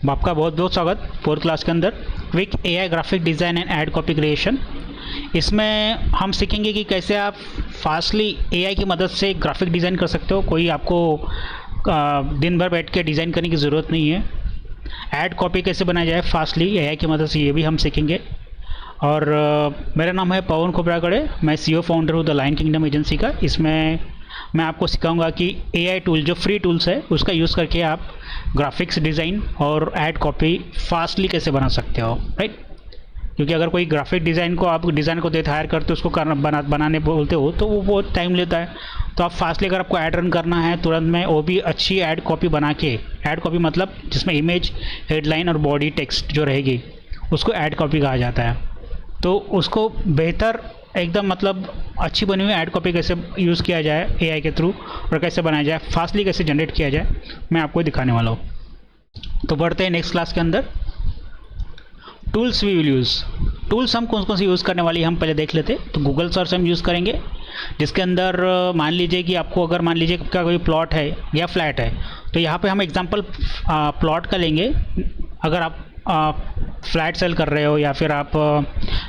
आपका बहुत बहुत स्वागत फोर्थ क्लास के अंदर quick AI graphic design and add copy creation. इसमें हम सीखेंगे कि कैसे आप फास्टली एआई की मदद से ग्राफिक डिज़ाइन कर सकते हो। कोई आपको दिन भर बैठ के डिज़ाइन करने की ज़रूरत नहीं है। ऐड कॉपी कैसे बनाया जाए फास्टली एआई की मदद से, ये भी हम सीखेंगे। और मेरा नाम है पवन खोबरागड़े, मैं सीईओ फाउंडर हूँ द लायन किंगडम एजेंसी का। इसमें मैं आपको सिखाऊंगा कि एआई टूल जो फ्री टूल्स है उसका यूज़ करके आप ग्राफिक्स डिज़ाइन और ऐड कॉपी फास्टली कैसे बना सकते हो, राइट। क्योंकि अगर कोई ग्राफिक डिज़ाइन को आप डिज़ाइन को देते हायर करते हो, उसको बनाने बोलते हो तो वो बहुत टाइम लेता है। तो आप फास्टली अगर आपको ऐड रन करना है तुरंत में, वो भी अच्छी ऐड कॉपी बना के, ऐड कॉपी मतलब जिसमें इमेज, हेडलाइन और बॉडी टेक्स्ट जो रहेगी उसको ऐड कॉपी कहा जाता है। तो उसको बेहतर एकदम मतलब अच्छी बनी हुई ऐड कॉपी कैसे यूज़ किया जाए एआई के थ्रू और कैसे बनाया जाए, फास्टली कैसे जनरेट किया जाए, मैं आपको दिखाने वाला हूँ। तो बढ़ते हैं नेक्स्ट क्लास के अंदर। Tools we will use. Tools हम कौन कौन सी यूज़ करने वाली हम पहले देख लेते। तो गूगल सर्च हम यूज़ करेंगे, जिसके अंदर मान लीजिए कि आपको अगर मान लीजिए आपका कोई प्लॉट है या फ्लैट है, तो यहाँ पे हम एग्जांपल प्लॉट का लेंगे। अगर आप फ्लैट सेल कर रहे हो या फिर आप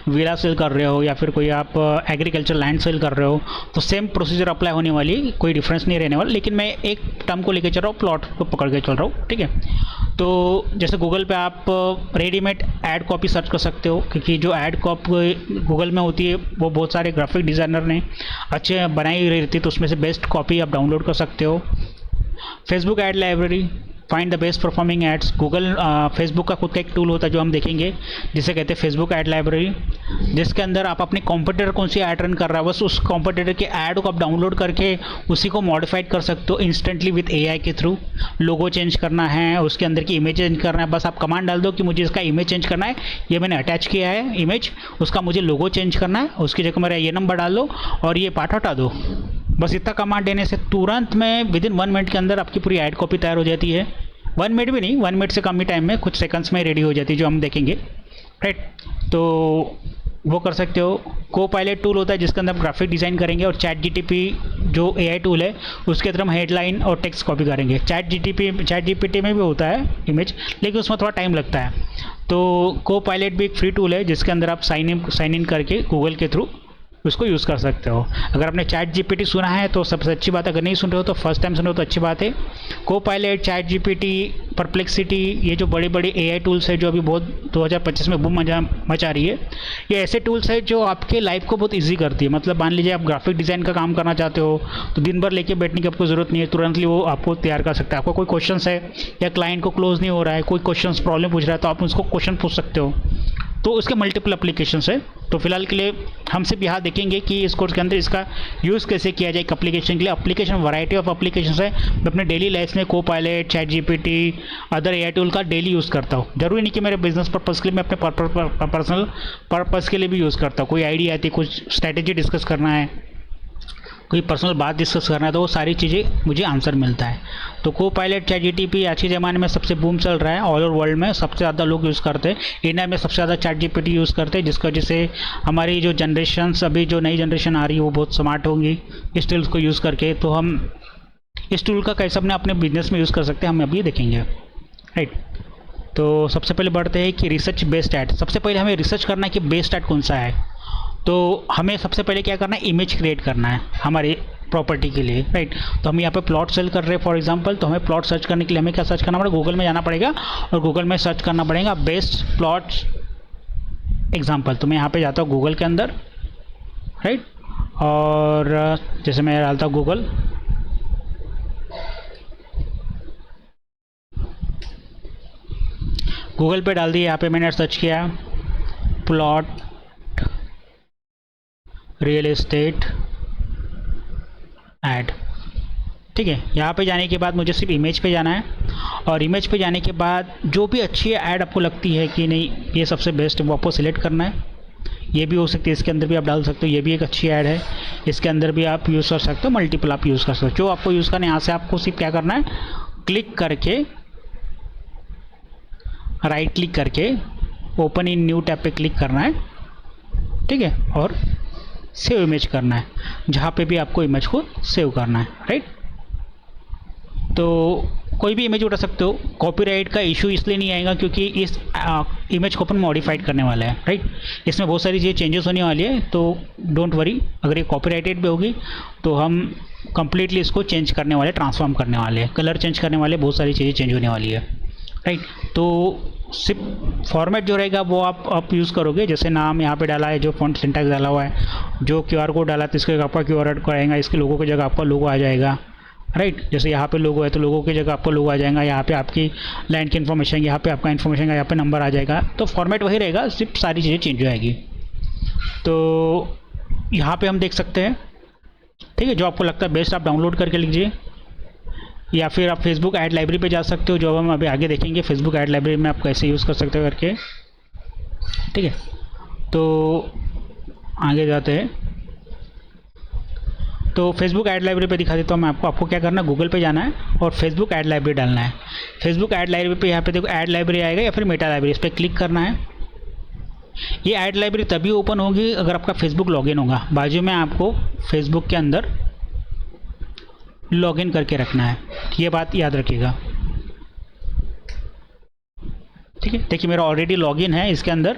विला सेल कर रहे हो या फिर कोई आप एग्रीकल्चर लैंड सेल कर रहे हो, तो सेम प्रोसीजर अप्लाई होने वाली, कोई डिफरेंस नहीं रहने वाला। लेकिन मैं एक टर्म को लेकर चल रहा हूँ, प्लॉट को पकड़ के चल रहा हूँ, ठीक है। तो जैसे गूगल पे आप रेडीमेड ऐड कॉपी सर्च कर सकते हो, क्योंकि जो ऐड कॉपी गूगल में होती है वो बहुत सारे ग्राफिक डिज़ाइनर ने अच्छे बनाई रहती है, तो उसमें से बेस्ट कॉपी आप डाउनलोड कर सकते हो। Facebook ad library, find the best performing ads. Google Facebook का खुद का एक टूल होता है जो हम देखेंगे, जिसे कहते हैं फेसबुक ऐड लाइब्रेरी, जिसके अंदर आप अपने कॉम्पिटिटर कौन सी ऐड रन कर रहा है, बस उस कॉम्पिटिटर के ऐड को आप डाउनलोड करके उसी को मॉडिफाइड कर सकते हो इंस्टेंटली विद एआई के थ्रू। लोगो चेंज करना है, उसके अंदर की इमेज चेंज करना है, बस आप कमांड डाल दो कि मुझे इसका इमेज चेंज करना है, ये मैंने अटैच किया है इमेज, उसका मुझे लोगो चेंज करना है, उसकी जगह मेरा ये नंबर डाल दो और ये पार्ट हटा दो। बस इतना कमांड देने से तुरंत में विद इन 1 मिनट के अंदर आपकी पूरी ऐड कॉपी तैयार हो जाती है। 1 मिनट भी नहीं, 1 मिनट से कम ही टाइम में, कुछ सेकंड्स में रेडी हो जाती है, जो हम देखेंगे, राइट। तो वो कर सकते हो। को पायलट टूल होता है जिसके अंदर हम ग्राफिक डिज़ाइन करेंगे, और चैट जीटीपी जो एआई टूल है उसके अंदर हम हेडलाइन और टेक्स्ट कॉपी करेंगे। चैट जीपीटी में भी होता है इमेज, लेकिन उसमें थोड़ा टाइम लगता है। तो को पायलट भी एक फ्री टूल है जिसके अंदर आप साइन इन करके गूगल के थ्रू उसको यूज़ कर सकते हो। अगर आपने चैट जीपीटी सुना है तो सबसे अच्छी बात है, अगर नहीं सुन रहे हो तो फर्स्ट टाइम सुन रहे हो तो अच्छी बात है। को पायलट, चैट जीपीटी, परप्लेक्सिटी, ये जो बड़े बड़े एआई टूल्स है जो अभी बहुत 2025 में बूम मचा रही है, ये ऐसे टूल्स है जो आपके लाइफ को बहुत ईजी करती है। मतलब मान लीजिए आप ग्राफिक डिज़ाइन का काम करना चाहते हो तो दिन भर लेके बैठने की आपको ज़रूरत नहीं है, तुरंतली वो आपको तैयार कर सकता है। आपको कोई क्वेश्चन है या क्लाइंट को क्लोज नहीं हो रहा है, कोई क्वेश्चन प्रॉब्लम पूछ रहा है, तो आप उसको क्वेश्चन पूछ सकते हो। तो उसके मल्टीपल एप्लीकेशंस है। तो फिलहाल के लिए हम सिर्फ यहाँ देखेंगे कि इस कोर्स के अंदर इसका यूज़ कैसे किया जाए एक एप्लीकेशन के लिए। एप्लीकेशन वैरायटी ऑफ एप्लीकेशंस है। मैं अपने डेली लाइफ में को pilot, chat GPT, other AI tool का डेली यूज़ करता हूँ। जरूरी नहीं कि मेरे बिजनेस पर्पज़ के लिए, मैं अपने पर्सनल पर्पज़ के लिए भी यूज़ करता हूँ। कोई आइडिया आती है, कुछ स्ट्रैटेजी डिस्कस करना है, कोई पर्सनल बात डिस्कस करना है, तो वो सारी चीज़ें मुझे आंसर मिलता है। तो को पायलट, चैट जीटीपी आज के ज़माने में सबसे बूम चल रहा है, ऑल ओवर वर्ल्ड में सबसे ज़्यादा लोग यूज़ करते हैं। इंडिया में सबसे ज़्यादा चैट जीपीटी यूज़ करते हैं, जिसकी वजह से हमारी जो जनरेशन्स, अभी जो नई जनरेशन आ रही है वो बहुत स्मार्ट होंगी इस टूल्स को यूज़ करके। तो हम इस टूल का कैसे अपने बिजनेस में यूज़ कर सकते हैं हम अभी देखेंगे, राइट। तो सबसे पहले बढ़ते हैं कि रिसर्च बेस्ड ऐड। सबसे पहले हमें रिसर्च करना है कि बेस्ट ऐड कौन सा है। तो हमें सबसे पहले क्या करना है, इमेज क्रिएट करना है हमारी प्रॉपर्टी के लिए, राइट। तो हम यहाँ पे प्लॉट सेल कर रहे हैं फॉर एग्जांपल, तो हमें प्लॉट सर्च करने के लिए हमें क्या सर्च करना पड़ेगा, गूगल में जाना पड़ेगा और गूगल में सर्च करना पड़ेगा बेस्ट प्लॉट एग्जांपल। तो मैं यहाँ पे जाता हूँ गूगल के अंदर, राइट, और जैसे मैं डालता हूँ गूगल पे डाल दिया। यहाँ पे मैंने सर्च किया प्लॉट रियल एस्टेट ऐड, ठीक है। यहाँ पे जाने के बाद मुझे सिर्फ इमेज पे जाना है, और इमेज पे जाने के बाद जो भी अच्छी ऐड आपको लगती है कि नहीं ये सबसे बेस्ट है वो आपको सिलेक्ट करना है। ये भी हो सकती है, इसके अंदर भी आप डाल सकते हो, ये भी एक अच्छी ऐड है, इसके अंदर भी आप यूज़ कर सकते हो, मल्टीपल आप यूज़ कर सकते हो। जो आपको यूज़ करना है यहाँ से आपको सिर्फ क्या करना है, क्लिक करके, राइट क्लिक करके ओपन इन न्यू टैब पे क्लिक करना है, ठीक है, और सेव इमेज करना है, जहाँ पे भी आपको इमेज को सेव करना है, राइट। तो कोई भी इमेज उठा सकते हो। कॉपीराइट का इशू इसलिए नहीं आएगा क्योंकि इस इमेज को अपन मॉडिफाइड करने वाला है, राइट। इसमें बहुत सारी चीज़ें चेंजेस होने वाली है, तो डोंट वरी। अगर ये कॉपीराइटेड भी होगी तो हम कंप्लीटली इसको चेंज करने वाले, ट्रांसफॉर्म करने वाले हैं, कलर चेंज करने वाले, बहुत सारी चीज़ें चेंज होने वाली है, राइट। तो सिर्फ फॉर्मेट जो रहेगा वो आप यूज़ करोगे। जैसे नाम यहाँ पे डाला है, जो फॉन्ट सिंटैक्स डाला हुआ है, जो QR कोड डाला तो इसके जगह आपका QR कोड आएगा, इसके लोगों की जगह आपका लोगो आ जाएगा, राइट। जैसे यहाँ पे लोगो है तो लोगों की जगह आपका लोगो आ जाएगा, यहाँ पे आपकी लाइन की इन्फॉर्मेशन, यहाँ पे आपका इन्फॉर्मेशन का यहाँ पे नंबर आ जाएगा। तो फॉर्मेट वही रहेगा, सिर्फ सारी चीज़ें चेंज हो जाएगी। तो यहाँ पे हम देख सकते हैं, ठीक है। जो आपको लगता है बेस्ट आप डाउनलोड करके लीजिए, या फिर आप फेसबुक ऐड लाइब्रेरी पे जा सकते हो, जो हम अभी आगे देखेंगे फेसबुक ऐड लाइब्रेरी में आप कैसे यूज़ कर सकते हो करके, ठीक है। तो आगे जाते हैं। तो फेसबुक ऐड लाइब्रेरी पे दिखा देता हूँ मैं आपको क्या करना है। गूगल पे जाना है और फेसबुक ऐड लाइब्रेरी डालना है। फेसबुक ऐड लाइब्रेरी पे यहाँ पे देखो ऐड लाइब्रेरी आएगा या फिर मेटा लाइब्रेरी, इस पर क्लिक करना है। ये ऐड लाइब्रेरी तभी ओपन होगी अगर आपका फेसबुक लॉगिन होगा। बाजू में आपको फेसबुक के अंदर लॉगिन करके रखना है, ये बात याद रखिएगा, ठीक है। देखिए मेरा ऑलरेडी लॉगिन है इसके अंदर,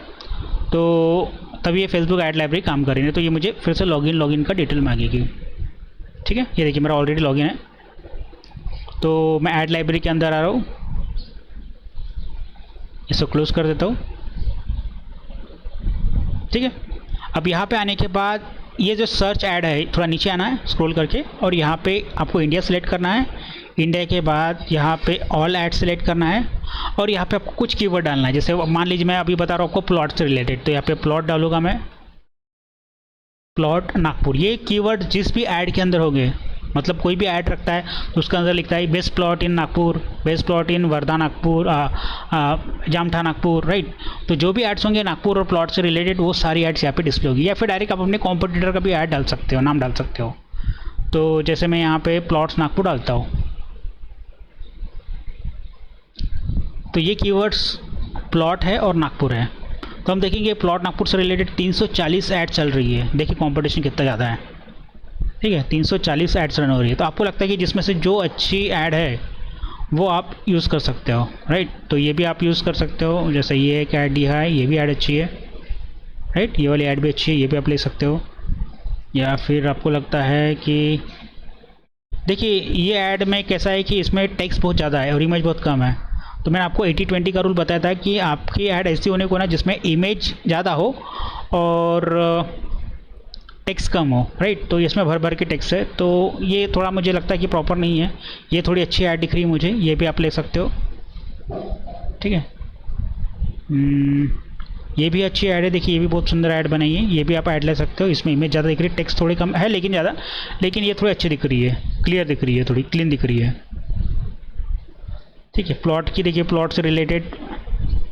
तो तभी ये फेसबुक ऐड लाइब्रेरी काम कर रही है। तो ये मुझे फिर से लॉगिन का डिटेल मांगेगी, ठीक है। ये देखिए मेरा ऑलरेडी लॉगिन है, तो मैं ऐड लाइब्रेरी के अंदर आ रहा हूँ, इसको क्लोज कर देता हूँ, ठीक है। अब यहाँ पे आने के बाद ये जो सर्च ऐड है, थोड़ा नीचे आना है स्क्रॉल करके, और यहाँ पे आपको इंडिया सेलेक्ट करना है। इंडिया के बाद यहाँ पे ऑल ऐड सेलेक्ट करना है, और यहाँ पे आपको कुछ कीवर्ड डालना है। जैसे मान लीजिए मैं अभी बता रहा हूँ आपको प्लॉट से रिलेटेड, तो यहाँ पे प्लॉट डालूंगा मैं, प्लॉट नागपुर। ये कीवर्ड जिस भी ऐड के अंदर होंगे, मतलब कोई भी ऐड रखता है तो उसके अंदर लिखता है best plot in Nagpur, best plot in Wardha Nagpur, Jamtha Nagpur, right. तो जो भी एड्स होंगे नागपुर और प्लॉट से रिलेटेड, वो सारी एड्स यहाँ पे डिस्प्ले होगी। या फिर डायरेक्ट आप अपने कॉम्पिटिटर का भी ऐड डाल सकते हो, नाम डाल सकते हो। तो जैसे मैं यहाँ पे प्लॉट्स नागपुर डालता हूँ, तो ये कीवर्ड्स प्लॉट है और नागपुर है। तो हम देखेंगे प्लॉट नागपुर से रिलेटेड 340 ऐड चल रही है। देखिए कंपटीशन कितना ज़्यादा है, ठीक है। 340 एड्स रन हो रही है। तो आपको लगता है कि जिसमें से जो अच्छी ऐड है वो आप यूज़ कर सकते हो, राइट। तो ये भी आप यूज़ कर सकते हो। जैसे ये एक ऐड दिया है, ये भी ऐड अच्छी है, राइट। ये वाली ऐड भी अच्छी है, ये भी आप ले सकते हो। या फिर आपको लगता है कि देखिए ये ऐड में कैसा है कि इसमें टेक्स्ट बहुत ज़्यादा है और इमेज बहुत कम है। तो मैंने आपको 80-20 का रूल बताया था कि आपकी ऐड ऐसी होने को ना जिसमें इमेज ज़्यादा हो और टेक्स्ट कम हो, राइट। तो इसमें भर भर के टेक्स्ट है, तो ये थोड़ा मुझे लगता है कि प्रॉपर नहीं है। ये थोड़ी अच्छी ऐड दिख रही है मुझे, ये भी आप ले सकते हो, ठीक है। ये भी अच्छी ऐड है, देखिए ये भी बहुत सुंदर ऐड बनाई है, ये भी आप ऐड ले सकते हो। इसमें इमेज ज़्यादा दिख रही है, टेक्स्ट थोड़ी कम है लेकिन ज़्यादा, लेकिन ये थोड़ी अच्छी दिख रही है, क्लियर दिख रही है, थोड़ी क्लीन दिख रही है, ठीक है। प्लॉट की देखिए, प्लॉट से रिलेटेड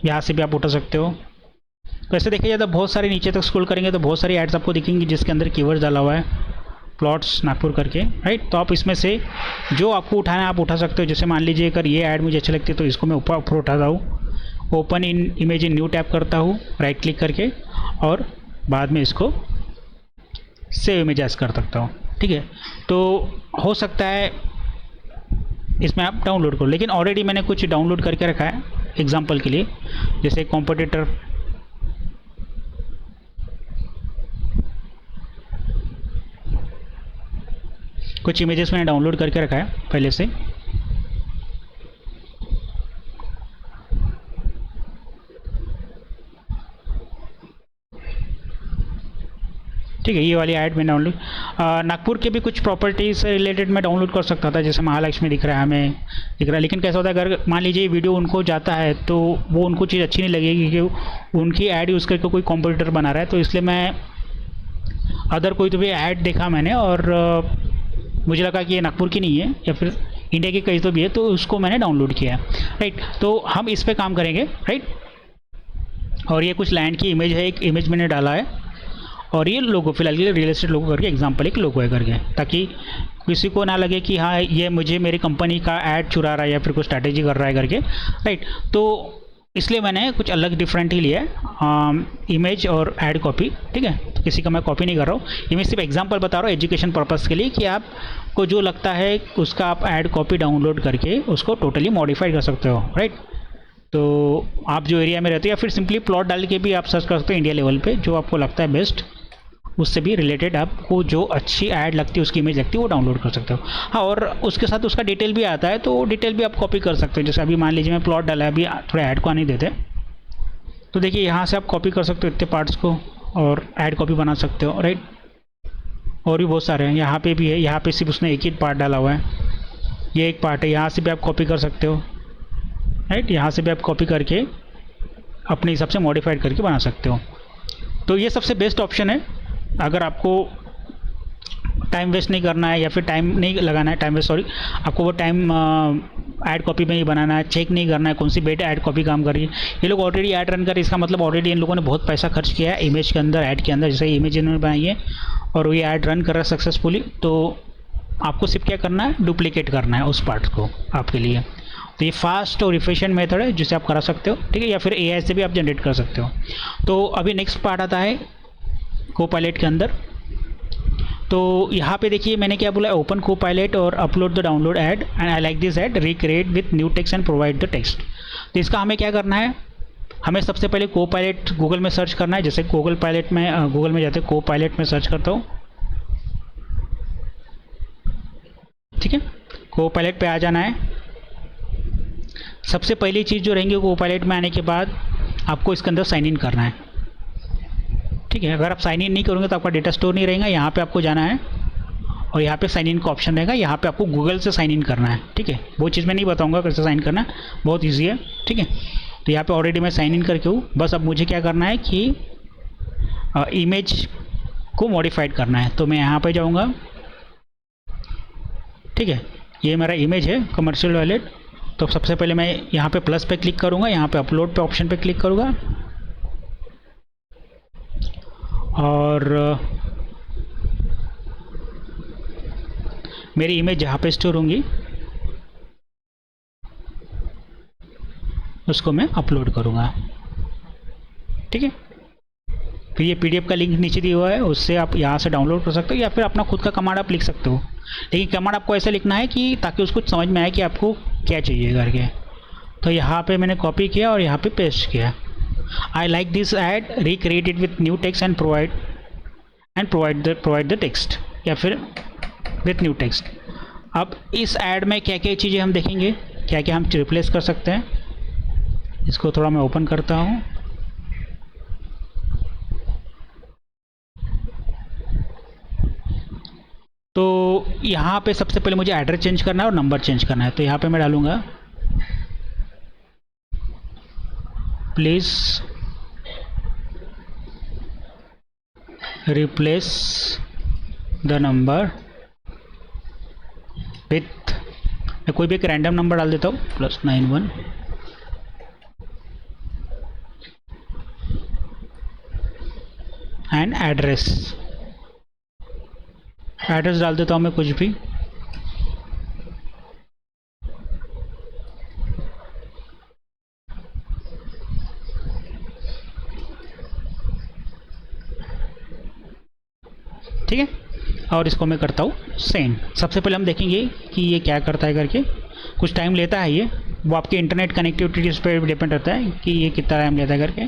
यहाँ से भी आप उठा सकते हो। तो ऐसे देखिए ज़्यादा बहुत सारे नीचे तक स्क्रॉल करेंगे तो बहुत सारी एड्स आपको दिखेंगी जिसके अंदर कीवर्ड डाला हुआ है प्लॉट्स नागपुर करके, राइट। तो आप इसमें से जो आपको उठाना है आप उठा सकते हो। जैसे मान लीजिए अगर ये ऐड मुझे अच्छी लगती है तो इसको मैं ऊपर उठाता हूँ, open in image in new tap करता हूँ राइट क्लिक करके, और बाद में इसको सेव इमेजेस कर सकता हूँ, ठीक है। तो हो सकता है इसमें आप डाउनलोड करो, लेकिन ऑलरेडी मैंने कुछ डाउनलोड करके रखा है एग्जांपल के लिए। जैसे कॉम्पिटिटर, कुछ इमेजेस मैंने डाउनलोड करके रखा है पहले से, ठीक है। ये वाली ऐड मैंने डाउनलोड, नागपुर के भी कुछ प्रॉपर्टीज से रिलेटेड मैं डाउनलोड कर सकता था। जैसे महालक्ष्मी दिख रहा है, हमें दिख रहा है, लेकिन कैसा होता है अगर मान लीजिए वीडियो उनको जाता है तो वो उनको चीज़ अच्छी नहीं लगेगी कि उनकी ऐड यूज़ करके कोई कॉम्पिटिटर बना रहा है। तो इसलिए मैं अदर कोई तो भी ऐड देखा मैंने और मुझे लगा कि ये नागपुर की नहीं है या फिर इंडिया की कहीं तो भी है, तो उसको मैंने डाउनलोड किया, राइट। तो हम इस पर काम करेंगे, राइट। और ये कुछ लैंड की इमेज है, एक इमेज मैंने डाला है, और ये लोगो फिलहाल के लिए रियल एस्टेट लोगो करके एग्जांपल एक लोगो है करके, ताकि किसी को ना लगे कि हाँ ये मुझे मेरी कंपनी का ऐड चुरा रहा है या फिर कोई स्ट्रैटेजी कर रहा है करके, राइट। तो इसलिए मैंने कुछ अलग डिफरेंट ही लिया है, इमेज और ऐड कॉपी। ठीक है, तो किसी का मैं कॉपी नहीं कर रहा हूँ, ये मैं सिर्फ एग्जांपल बता रहा हूँ एजुकेशन पर्पज़ के लिए कि आपको जो लगता है उसका आप ऐड कॉपी डाउनलोड करके उसको टोटली मॉडिफाई कर सकते हो, राइट। तो आप जो एरिया में रहते हो या फिर सिंपली प्लॉट डाल के भी आप सर्च कर सकते हो इंडिया लेवल पे, जो आपको लगता है बेस्ट, उससे भी रिलेटेड आपको जो अच्छी ऐड लगती है, उसकी इमेज लगती है, वो डाउनलोड कर सकते हो। हाँ, और उसके साथ उसका डिटेल भी आता है, तो डिटेल भी आप कॉपी कर सकते हो। जैसे अभी मान लीजिए मैं प्लॉट डाला है, अभी थोड़ा ऐड को आने देते, तो देखिए यहाँ से आप कॉपी कर सकते हो इतने पार्ट्स को और ऐड कॉपी बना सकते हो, राइट। और भी बहुत सारे हैं, यहाँ पे भी है, यहाँ पे सिर्फ उसने एक ही पार्ट डाला हुआ है, ये एक पार्ट है, यहाँ से भी आप कॉपी कर सकते हो, राइट। यहाँ से भी आप कॉपी करके अपने हिसाब से मॉडिफाइड करके बना सकते हो। तो ये सबसे बेस्ट ऑप्शन है अगर आपको टाइम वेस्ट नहीं करना है या फिर टाइम नहीं लगाना है, टाइम वेस्ट सॉरी, आपको वो टाइम ऐड कॉपी में ही बनाना है, चेक नहीं करना है कौन सी बेटा ऐड कॉपी काम कर रही है। ये लोग ऑलरेडी ऐड रन कर रहे हैं, इसका मतलब ऑलरेडी इन लोगों ने बहुत पैसा खर्च किया है इमेज के अंदर, ऐड के अंदर। जैसे इमेज इन्होंने बनाई है और ये ऐड रन कर रहा है सक्सेसफुली, तो आपको सिर्फ क्या करना है, डुप्लीकेट करना है उस पार्ट को आपके लिए। तो ये फास्ट और इफिशिएंट मेथड है जिसे आप करा सकते हो, ठीक है, या फिर एआई से भी आप जनरेट कर सकते हो। तो अभी नेक्स्ट पार्ट आता है कोपायलट के अंदर। तो यहाँ पे देखिए मैंने क्या बोला, ओपन कोपायलट और upload the download add and I like this add, recreate with new text and provide the text. तो इसका हमें क्या करना है, हमें सबसे पहले कोपायलट गूगल में सर्च करना है। जैसे गूगल में जाते हैं, कोपायलट में सर्च करता हूँ, ठीक है, कोपायलट पे आ जाना है। सबसे पहली चीज़ जो रहेंगी कोपायलट में आने के बाद आपको इसके अंदर साइन इन करना है, ठीक है। अगर आप साइन इन नहीं करोगे तो आपका डेटा स्टोर नहीं रहेगा। यहाँ पे आपको जाना है और यहाँ पे साइन इन का ऑप्शन रहेगा, यहाँ पे आपको गूगल से साइन इन करना है, ठीक है। वो चीज़ मैं नहीं बताऊँगा कैसे साइन करना, बहुत ईजी है, ठीक है। तो यहाँ पे ऑलरेडी मैं साइन इन करके हूँ, बस अब मुझे क्या करना है कि इमेज को मॉडिफाइड करना है। तो मैं यहाँ पे जाऊँगा, ठीक है, ये मेरा इमेज है कमर्शियल वॉलेट। तो सबसे पहले मैं यहाँ पे प्लस पे क्लिक करूँगा, यहाँ पे अपलोड पे ऑप्शन पे क्लिक करूँगा और मेरी इमेज जहाँ पे स्टोर होंगी उसको मैं अपलोड करूँगा, ठीक है। फिर ये पीडीएफ का लिंक नीचे दिया हुआ है, उससे आप यहाँ से डाउनलोड कर सकते हो या फिर अपना खुद का कमांड आप लिख सकते हो। लेकिन कमांड आपको ऐसे लिखना है कि ताकि उसको समझ में आए कि आपको क्या चाहिए करके। तो यहाँ पे मैंने कॉपी किया और यहाँ पे पेस्ट किया। I like this add, recreate it with new text and provide the text, या फिर विथ न्यू टेक्स्ट। अब इस ऐड में क्या क्या चीज़ें हम देखेंगे, क्या क्या हम रिप्लेस कर सकते हैं। इसको थोड़ा मैं ओपन करता हूँ। तो यहाँ पे सबसे पहले मुझे एड्रेस चेंज करना है और नंबर चेंज करना है। तो यहाँ पे मैं डालूँगा please replace the number with, मैं कोई भी एक रैंडम नंबर डाल देता हूँ, +91 एंड एड्रेस डाल देता हूँ मैं कुछ भी। ठीक है, और इसको मैं करता हूँ सेंड। सबसे पहले हम देखेंगे कि ये क्या करता है करके। कुछ टाइम लेता है ये, वो आपके इंटरनेट कनेक्टिविटी उस पर डिपेंड रहता है कि ये कितना टाइम लेता है करके।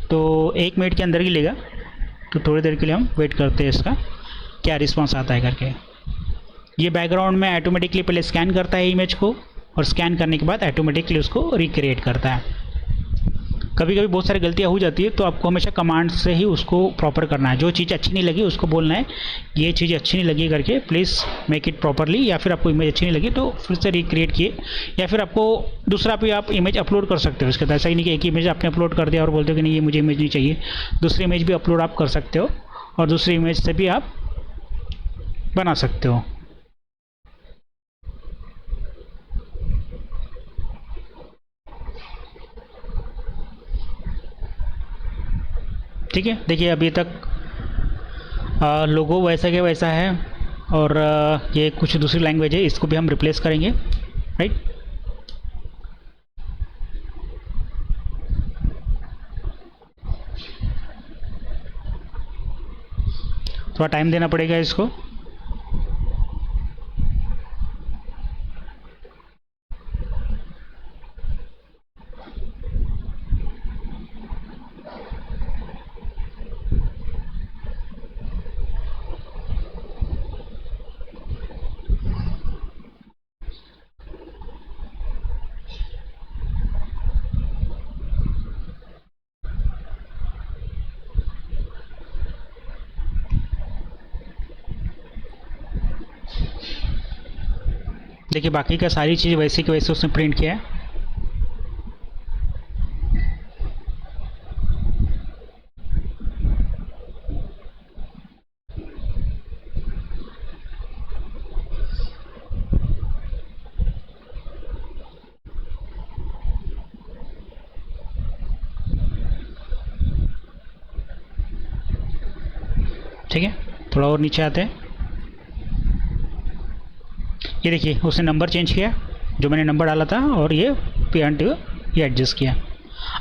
तो 1 मिनट के अंदर ही लेगा, तो थोड़ी देर के लिए हम वेट करते हैं इसका क्या रिस्पॉन्स आता है करके। ये बैकग्राउंड में ऑटोमेटिकली पहले स्कैन करता है इमेज को, और स्कैन करने के बाद ऑटोमेटिकली उसको रिक्रिएट करता है। कभी कभी बहुत सारी गलतियाँ हो जाती है, तो आपको हमेशा कमांड से ही उसको प्रॉपर करना है। जो चीज़ अच्छी नहीं लगी उसको बोलना है ये चीज़ अच्छी नहीं लगी करके, प्लीज़ मेक इट प्रॉपरली। या फिर आपको इमेज अच्छी नहीं लगी तो फिर से रिक्रिएट किए, या फिर आपको दूसरा भी आप इमेज अपलोड कर सकते हो। इसके ऐसा ही नहीं कि एक इमेज आपने अपलोड कर दिया और बोलते हो कि नहीं ये मुझे इमेज नहीं चाहिए, दूसरी इमेज भी अपलोड आप कर सकते हो और दूसरी इमेज से भी आप बना सकते हो। ठीक है, देखिए अभी तक लोगो वैसा के वैसा है, और ये कुछ दूसरी लैंग्वेज है, इसको भी हम रिप्लेस करेंगे, राइट। थोड़ा टाइम देना पड़ेगा इसको। देखिए बाकी का सारी चीज़ वैसे की वैसे उसने प्रिंट किया है। ठीक है, थोड़ा और नीचे आते हैं। ये देखिए उसने नंबर चेंज किया, जो मैंने नंबर डाला था, और ये पेरेंट ये एडजस्ट किया।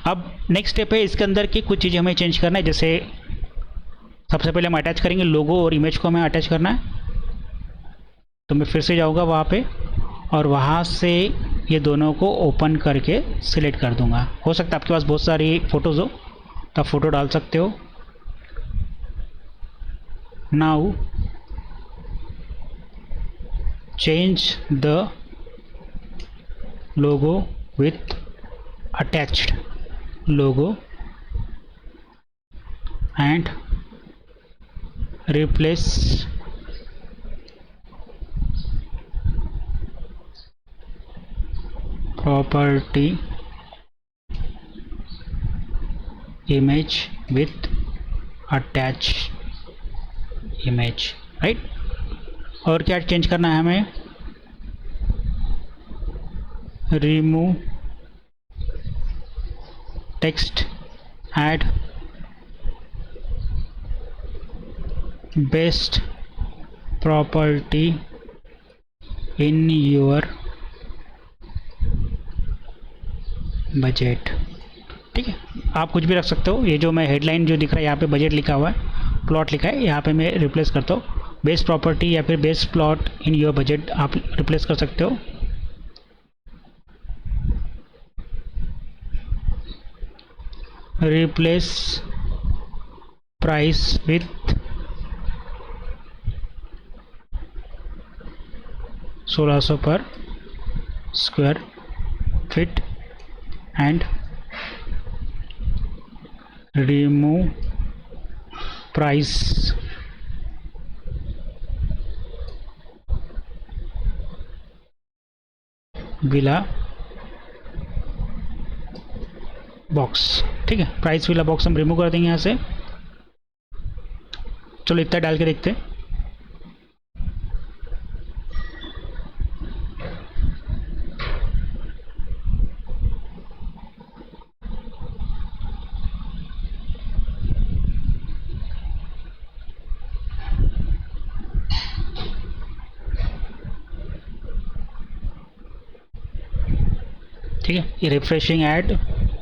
अब नेक्स्ट स्टेप है इसके अंदर की कुछ चीज़ें हमें चेंज करना है। जैसे सबसे पहले हम अटैच करेंगे लोगो और इमेज को हमें अटैच करना है। तो मैं फिर से जाऊँगा वहाँ पे और वहाँ से ये दोनों को ओपन करके सिलेक्ट कर दूँगा। हो सकता है आपके पास बहुत सारी फ़ोटोज़ हो तो आप फ़ोटो डाल सकते हो। Now change the logo with attached logo and replace property image with attached image, right. और क्या चेंज करना है हमें, remove text, add best property in your budget. ठीक है, आप कुछ भी रख सकते हो। ये जो मैं हेडलाइन जो दिख रहा है यहाँ पे बजट लिखा हुआ है, प्लॉट लिखा है, यहाँ पे मैं रिप्लेस करता हूँ बेस्ट प्रॉपर्टी या फिर best plot in your budget, आप रिप्लेस कर सकते हो। रिप्लेस प्राइस विथ 1600 पर square feet and remove price villa box. ठीक है, प्राइस विला बॉक्स हम रिमूव कर देंगे यहाँ से। चलो इतना डाल के देखते हैं। ठीक है, ये रिफ्रेशिंग ऐड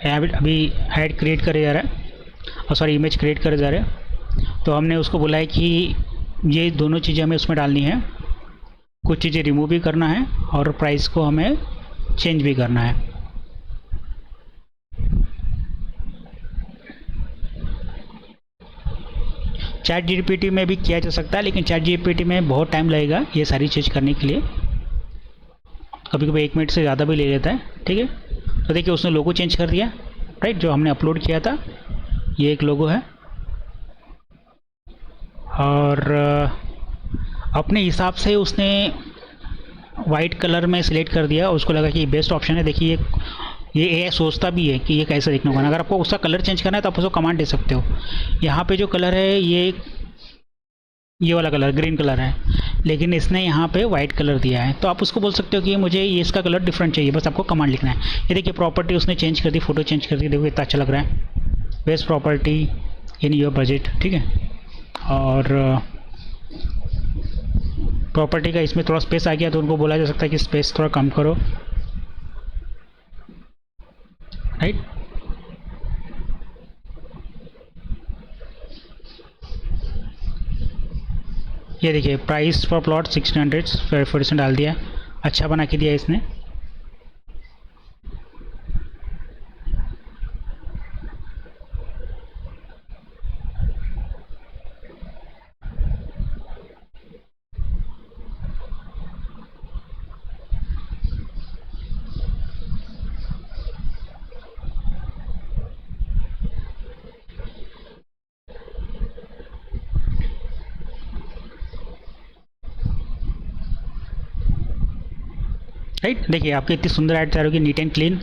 अभी ऐड क्रिएट करे जा रहा है, और सॉरी इमेज क्रिएट करे जा रहे हैं। तो हमने उसको बोला है कि ये दोनों चीज़ें हमें उसमें डालनी है, कुछ चीज़ें रिमूव भी करना है और प्राइस को हमें चेंज भी करना है। चैट जीपीटी में भी किया जा सकता है, लेकिन चैट जीपीटी में बहुत टाइम लगेगा ये सारी चीज़ करने के लिए, कभी कभी 1 मिनट से ज़्यादा भी ले लेता है। ठीक है, तो देखिए उसने लोगो चेंज कर दिया, राइट, जो हमने अपलोड किया था ये एक लोगो है, और अपने हिसाब से उसने वाइट कलर में सिलेक्ट कर दिया। उसको लगा कि ये बेस्ट ऑप्शन है। देखिए ये एआई सोचता भी है कि ये कैसे देखने को। अगर आपको उसका कलर चेंज करना है तो आप उसको कमांड दे सकते हो। यहाँ पे जो कलर है ये वाला कलर ग्रीन कलर है, लेकिन इसने यहाँ पे वाइट कलर दिया है। तो आप उसको बोल सकते हो कि मुझे ये इसका कलर डिफरेंट चाहिए, बस आपको कमांड लिखना है। ये देखिए प्रॉपर्टी उसने चेंज कर दी, फोटो चेंज कर दी, देखो इतना अच्छा लग रहा है। Best property in your budget. ठीक है, और प्रॉपर्टी का इसमें थोड़ा स्पेस आ गया, तो उनको बोला जा सकता है कि स्पेस थोड़ा कम करो, राइट। ये देखिए प्राइस फॉर प्लॉट 1600 40% डाल दिया, अच्छा बना के दिया इसने। राइट, देखिए आपकी इतनी सुंदर ऐड तैयार होगी, नीट एंड क्लीन।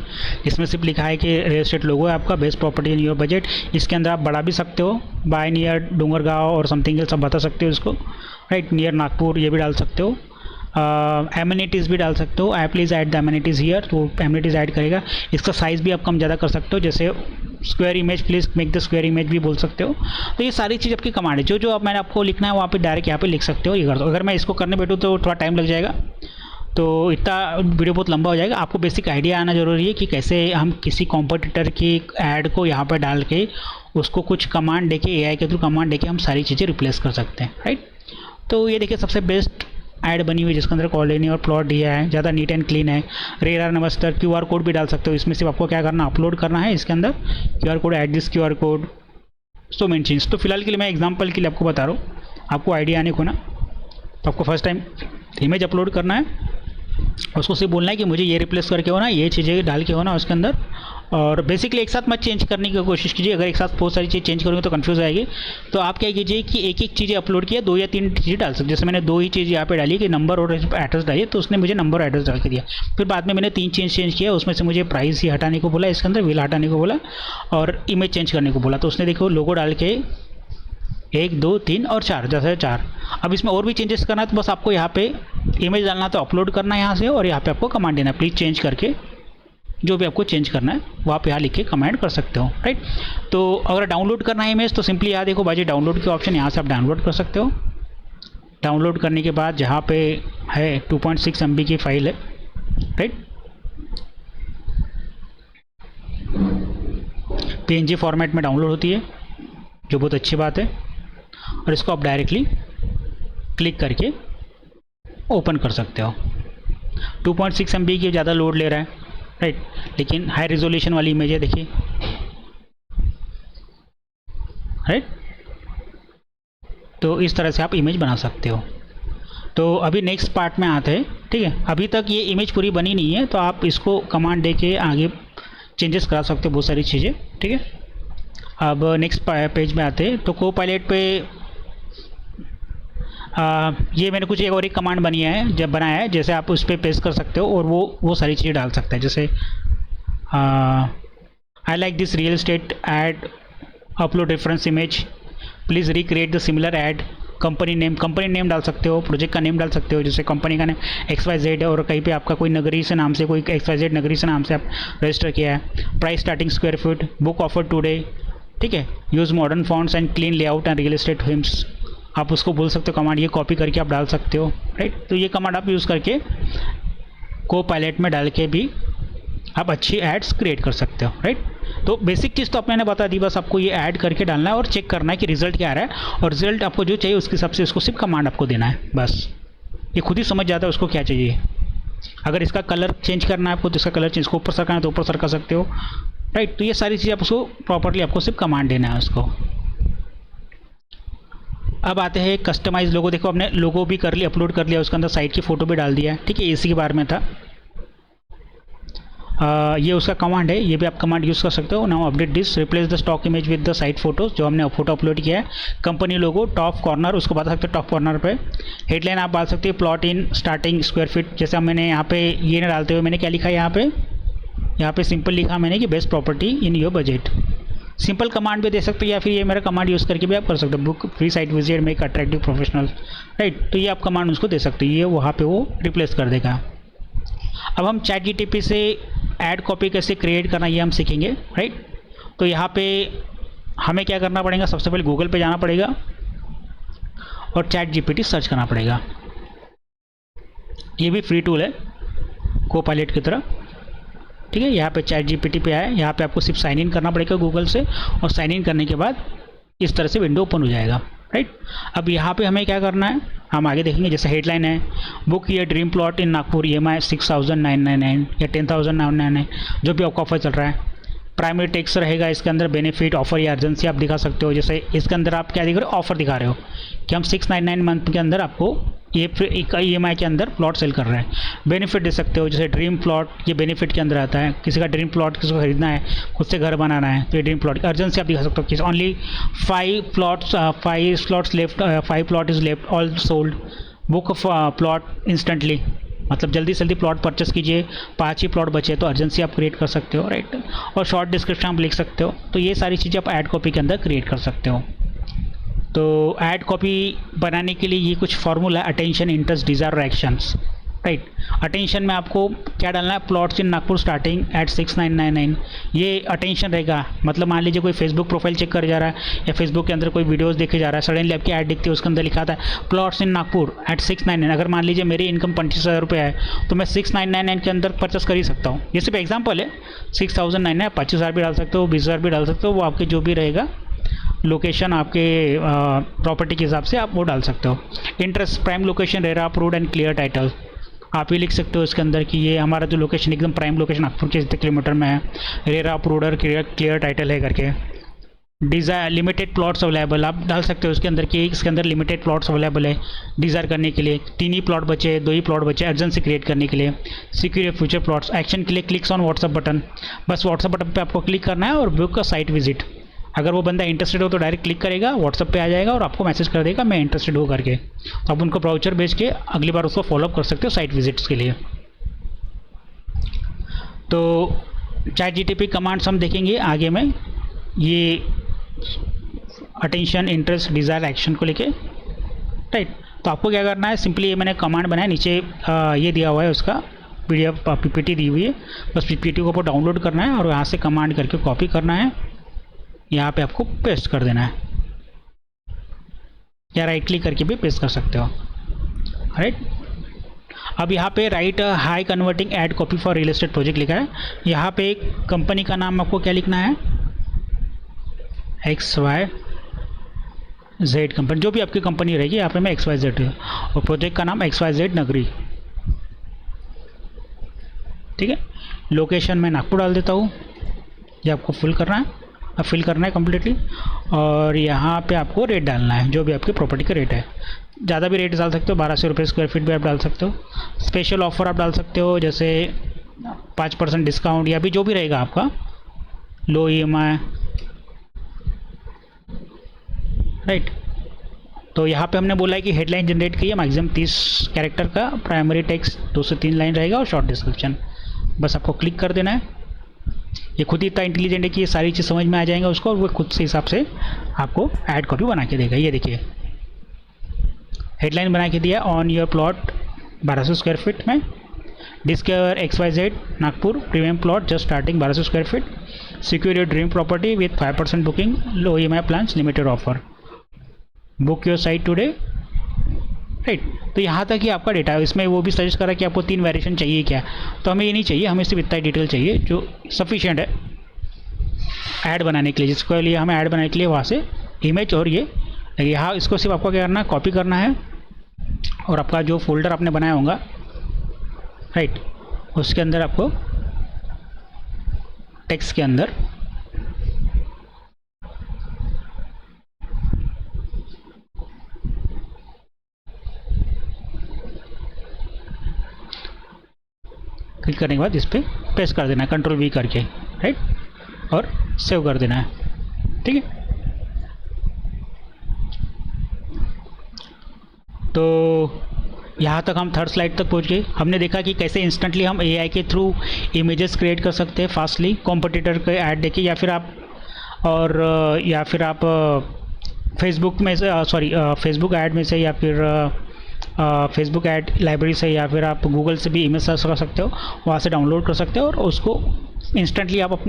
इसमें सिर्फ लिखा है कि रियल एस्टेट लोगो है आपका, best property in your budget. इसके अंदर आप बढ़ा भी सकते हो, बाय नियर डूंगरगांव और समथिंग एल्स, सब बता सकते हो इसको। राइट, नियर नागपुर ये भी डाल सकते हो। एमिनिटीज़ भी डाल सकते हो, I please add the amenities here, तो एमिनिटीज़ ऐड करेगा। इसका साइज़ भी आप कम ज़्यादा कर सकते हो, जैसे square image please make the square image भी बोल सकते हो। तो ये सारी चीज़ आपकी कमांड है, जो जो आप मैंने आपको लिखना है वहाँ पे डायरेक्ट यहाँ पे लिख सकते हो, ये कर दो। अगर मैं इसको करने बैठूँ तो थोड़ा टाइम लग जाएगा, तो इतना वीडियो बहुत लंबा हो जाएगा। आपको बेसिक आइडिया आना ज़रूरी है कि कैसे हम किसी कॉम्पिटिटर की ऐड को यहाँ पर डाल के उसको कुछ कमांड देके, एआई के थ्रू कमांड देके हम सारी चीज़ें रिप्लेस कर सकते हैं। राइट, तो ये देखिए सबसे बेस्ट ऐड बनी हुई जिसके अंदर कॉलोनी और प्लॉट दिया है, ज़्यादा नीट एंड क्लीन है। रेयर नमस्तर QR कोड भी डाल सकते हो, इसमें सिर्फ आपको क्या करना, अपलोड करना है इसके अंदर QR code, add this QR code, so main चीज़। तो फिलहाल के लिए मैं एग्जांपल के लिए आपको बता रहा हूँ, आपको आइडिया आने को ना, तो आपको फर्स्ट टाइम इमेज अपलोड करना है, उसको सिर्फ बोलना है कि मुझे ये रिप्लेस करके होना, ये चीज़ें डाल के होना उसके अंदर। और बेसिकली एक साथ मत चेंज करने की कोशिश कीजिए, अगर एक साथ बहुत सारी चीज़ चेंज करोगे तो कंफ्यूज आएगी। तो आप क्या कीजिए कि एक एक चीज़ें अपलोड किया, 2 या 3 चीज़ें डाल सकते। जैसे मैंने 2 ही चीज़ यहाँ पे डाली कि नंबर और एड्रेस डालिए, तो उसने मुझे नंबर और एड्रेस डाल के दिया। फिर बाद में मैंने 3 चेंज किया, उसमें से मुझे प्राइस ही हटाने को बोला, इसके अंदर व्हील हटाने को बोला और इमेज चेंज करने को बोला। तो उसने देखो लोगो डाल के 1 2 3 और 4, जैसे 4। अब इसमें और भी चेंजेस करना है तो बस आपको यहाँ पे इमेज डालना, तो अपलोड करना है यहाँ से, और यहाँ पे आपको कमांड देना है प्लीज़ चेंज करके, जो भी आपको चेंज करना है वो आप यहाँ लिख के कमेंट कर सकते हो। राइट, तो अगर डाउनलोड करना है इमेज तो सिंपली यहाँ देखो बाजी डाउनलोड के ऑप्शन, यहाँ से आप डाउनलोड कर सकते हो। डाउनलोड करने के बाद जहाँ पे है 2.6 MB की फाइल है, राइट, PNG फॉर्मेट में डाउनलोड होती है, जो बहुत अच्छी बात है। और इसको आप डायरेक्टली क्लिक करके ओपन कर सकते हो। 2.6 MB की ज़्यादा लोड ले रहा है, राइट, लेकिन हाई रिजोल्यूशन वाली इमेज है, देखिए, राइट। तो इस तरह से आप इमेज बना सकते हो। तो अभी नेक्स्ट पार्ट में आते हैं, ठीक है। अभी तक ये इमेज पूरी बनी नहीं है, तो आप इसको कमांड दे के आगे चेंजेस करा सकते हो बहुत सारी चीज़ें, ठीक है। अब नेक्स्ट पेज में आते हैं, तो कोपायलट पे ये मैंने कुछ एक और एक कमांड बनाया है, जैसे आप उस पर पेस्ट कर सकते हो और वो सारी चीज़ें डाल सकते हैं। जैसे I like this real estate add, upload reference image, please recreate the similar add, company name डाल सकते हो, प्रोजेक्ट का नेम डाल सकते हो, जैसे कंपनी का नेम XYZ है और कहीं पे आपका कोई नगरी से नाम से, कोई XYZ नगरी से नाम से आप रजिस्टर किया है। Price starting square feet, book offer today, ठीक है। Use modern fonts and clean layout and real estate themes, आप उसको बोल सकते हो कमांड, ये कॉपी करके आप डाल सकते हो, राइट। तो ये कमांड आप यूज़ करके कोपायलट में डाल के भी आप अच्छी एड्स क्रिएट कर सकते हो, राइट। तो बेसिक चीज़ तो आप मैंने बता दी, बस आपको ये ऐड करके डालना है और चेक करना है कि रिजल्ट क्या आ रहा है, और रिजल्ट आपको जो चाहिए उसके हिसाब से उसको सिर्फ कमांड आपको देना है, बस। ये खुद ही समझ जाता है उसको क्या चाहिए। अगर इसका कलर चेंज करना है आपको, तो इसका कलर चेंज को ऊपर सरकाना है तो ऊपर सर कर सकते हो, राइट। तो ये सारी चीज़ आप उसको प्रॉपरली आपको सिर्फ कमांड देना है उसको। अब आते हैं कस्टमाइज लोगो। देखो हमने लोगो भी कर लिया, अपलोड कर लिया, उसके अंदर साइट की फ़ोटो भी डाल दिया है, ठीक है। इसी के बारे में था। ये उसका कमांड है, ये भी आप कमांड यूज़ कर सकते हो। Now update this, replace the stock image with the site photos, जो हमने फोटो अपलोड किया है। कंपनी लोगो टॉप कॉर्नर, उसको बता सकते हो टॉप कॉर्नर पे। हेडलाइन आप डाल सकते हो plot in starting square feet, जैसे मैंने यहाँ पे ये ना डालते हुए मैंने क्या लिखा है यहाँ पे सिंपल लिखा मैंने कि best property in your budget. Simple command भी दे सकते हो, या फिर ये मेरा कमांड यूज़ करके भी आप कर सकते हो, book free site visit make attractive professional, right. तो ये आप कमांड उसको दे सकते हो, ये वहाँ पे वो रिप्लेस कर देगा। अब हम ChatGPT से ऐड कॉपी कैसे क्रिएट करना ये हम सीखेंगे, राइट। तो यहाँ पे हमें क्या करना पड़ेगा, सबसे पहले गूगल पे जाना पड़ेगा और ChatGPT सर्च करना पड़ेगा। ये भी फ्री टूल है कोपायलट की तरह, ठीक है। यहाँ पे ChatGPT पे आए, यहाँ पे आपको सिर्फ साइन इन करना पड़ेगा गूगल से, और साइन इन करने के बाद इस तरह से विंडो ओपन हो जाएगा, राइट। अब यहाँ पे हमें क्या करना है, हम आगे देखेंगे। जैसे हेडलाइन है, बुक ये dream plot in Nagpur EMI 6,999 या 10,999, जो भी आपका ऑफर चल रहा है। प्राइमरी टेक्स्ट रहेगा इसके अंदर, बेनिफिट, ऑफर या अर्जेंसी आप दिखा सकते हो। जैसे इसके अंदर आप क्या दिखा रहे हो, ऑफर दिखा रहे हो कि हम 699 मंथ के अंदर आपको ये EMI के अंदर प्लॉट सेल कर रहे हैं। बेनिफिट दे सकते हो, जैसे ड्रीम प्लॉट, ये बेनिफिट के अंदर आता है। किसी का ड्रीम प्लॉट किसी को खरीदना है, खुद से घर बनाना है, तो ये ड्रीम प्लॉट। अर्जेंसी आप दिखा सकते हो कि only 5 slots left, 5 plot is left, all sold, book plot instantly, मतलब जल्दी से जल्दी प्लॉट परचेस कीजिए, 5 ही प्लॉट बचे, तो अर्जेंसी आप क्रिएट कर सकते हो, राइट। और शॉर्ट डिस्क्रिप्शन आप लिख सकते हो। तो ये सारी चीज़ें आप ऐड कॉपी के अंदर क्रिएट कर सकते हो। तो ऐड कॉपी बनाने के लिए ये कुछ फार्मूला है, अटेंशन, इंटरेस्ट, डिज़ायर और एक्शंस, राइट। अटेंशन में आपको क्या डालना है, plots in Nagpur starting at 6,999, ये अटेंशन रहेगा। मतलब मान लीजिए कोई फेसबुक प्रोफाइल चेक कर जा रहा है या फेसबुक के अंदर कोई वीडियोस देखे जा रहा है, सडनली आपकी ऐड दिखती है, उसके अंदर लिखा था प्लॉट्स इन नागपुर एट 699। अगर मान लीजिए मेरी इनकम 25,000 रुपये है तो मैं 6,999 के अंदर परचेस कर ही सकता हूँ। ये सिर्फ एग्जाम्पल है, 6,999, 25,000 भी डाल सकते हो, 20,000 भी डाल सकते हो, वो आपके जो भी रहेगा लोकेशन आपके प्रॉपर्टी के हिसाब से आप वो डाल सकते हो। Interest, prime location, RERA approved and clear title, आप ये लिख सकते हो इसके अंदर कि ये हमारा जो लोकेशन एकदम प्राइम लोकेशन नागपुर के जितने किलोमीटर में है, रेरा अप्रूव्ड और क्लियर टाइटल है करके। डिज़ायर, लिमिटेड प्लॉट्स अवेलेबल, आप डाल सकते हो इसके अंदर कि इसके अंदर लिमिटेड प्लॉट्स अवेलेबल है डिज़ायर करने के लिए, 3 ही प्लॉट बचे, 2 ही प्लॉट बचे अर्जेंसी क्रिएट करने के लिए। सिक्योर फ्यूचर प्लॉट्स, एक्शन के लिए क्लिक्स ऑन व्हाट्सअप बटन, बस व्हाट्सअप बटन पे आपको क्लिक करना है और बुक का साइट विजिट। अगर वो बंदा इंटरेस्टेड हो तो डायरेक्ट क्लिक करेगा, व्हाट्सअप पे आ जाएगा और आपको मैसेज कर देगा मैं इंटरेस्टेड हूँ करके। तो आप उनको ब्राउचर भेज के अगली बार उसको फॉलोअप कर सकते हो साइट विजिट्स के लिए। तो ChatGPT कमांड्स हम देखेंगे आगे में, ये अटेंशन, इंटरेस्ट, डिज़ायर, एक्शन को लेके, राइट। तो आपको क्या करना है, सिंपली ये मैंने कमांड बनाया, नीचे ये दिया हुआ है उसका PDF PPT दी हुई है, बस PPT को ऊपर डाउनलोड करना है और यहाँ से कमांड करके कॉपी करना है, यहाँ पे आपको पेस्ट कर देना है, या राइट क्लिक करके भी पेस्ट कर सकते हो, राइट। अब यहाँ पे right high converting add copy for real estate project लिखा है। यहाँ पे एक कंपनी का नाम आपको क्या लिखना है, XYZ कंपनी, जो भी आपकी कंपनी रहेगी, यहाँ पे मैं XYZ है, और प्रोजेक्ट का नाम XYZ नगरी, ठीक है। लोकेशन मैं नागपुर डाल देता हूँ, ये आपको फिल करना है, अब फिल करना है कम्प्लीटली। और यहाँ पे आपको रेट डालना है, जो भी आपकी प्रॉपर्टी का रेट है। ज़्यादा भी रेट डाल सकते हो, 1200 रुपये स्क्वायर फीट भी आप डाल सकते हो। स्पेशल ऑफर आप डाल सकते हो, जैसे 5% डिस्काउंट या भी जो भी रहेगा आपका, लो EMI, राइट। तो यहाँ पे हमने बोला है कि हेडलाइन जनरेट की है, मैक्सिमम 30 कैरेक्टर का, प्राइमरी टेक्स्ट 2 से 3 लाइन रहेगा और शॉर्ट डिस्क्रिप्शन। बस आपको क्लिक कर देना है। ये खुद ही इतना इंटेलिजेंट है कि ये सारी चीज़ समझ में आ जाएंगे उसको, और वो खुद से हिसाब से आपको ऐड कॉपी बना के देगा। ये देखिए हेडलाइन बना के दिया, on your plot 1200 square feet में, discover XYZ Nagpur premium plot just starting 1200 square feet, secure your dream property with 5% booking, low EMI plans, limited offer, book your site today, right. तो यहाँ तक ही आपका डेटा है। इसमें वो भी सजेस्ट करा कि आपको 3 वेरिएशन चाहिए क्या, तो हमें ये नहीं चाहिए, हमें सिर्फ इतना ही डिटेल चाहिए जो सफिशिएंट है ऐड बनाने के लिए, जिसके लिए हमें ऐड बनाने के लिए वहाँ से इमेज, और ये यहाँ इसको सिर्फ आपको क्या करना है, कॉपी करना है, और आपका जो फोल्डर आपने बनाया होगा, राइट, उसके अंदर आपको टेक्स्ट के अंदर क्लिक करने के बाद इस पर पेस्ट कर देना है, Ctrl V करके, राइट, और सेव कर देना है, ठीक है। तो यहाँ तक हम 3rd स्लाइड तक पहुँच गए। हमने देखा कि कैसे इंस्टेंटली हम AI के थ्रू इमेजेस क्रिएट कर सकते हैं फास्टली, कॉम्पिटिटर के ऐड देके, या फिर आप फेसबुक में से, फेसबुक ऐड में से, या फिर फेसबुक ऐड लाइब्रेरी से, या फिर आप गूगल से भी इमेज सर्च कर सकते हो, वहाँ से डाउनलोड कर सकते हो, और उसको इंस्टेंटली आप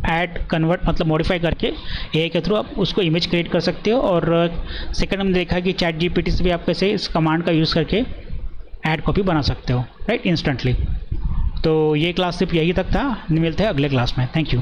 ऐड कन्वर्ट मतलब मॉडिफाई करके AI के थ्रू आप उसको इमेज क्रिएट कर सकते हो। और सेकंड हमने देखा कि ChatGPT से भी आप कैसे इस कमांड का यूज़ करके ऐड कॉपी बना सकते हो, राइट, इंस्टेंटली। तो ये क्लास सिर्फ यही तक था, मिलते हैं अगले क्लास में। Thank you.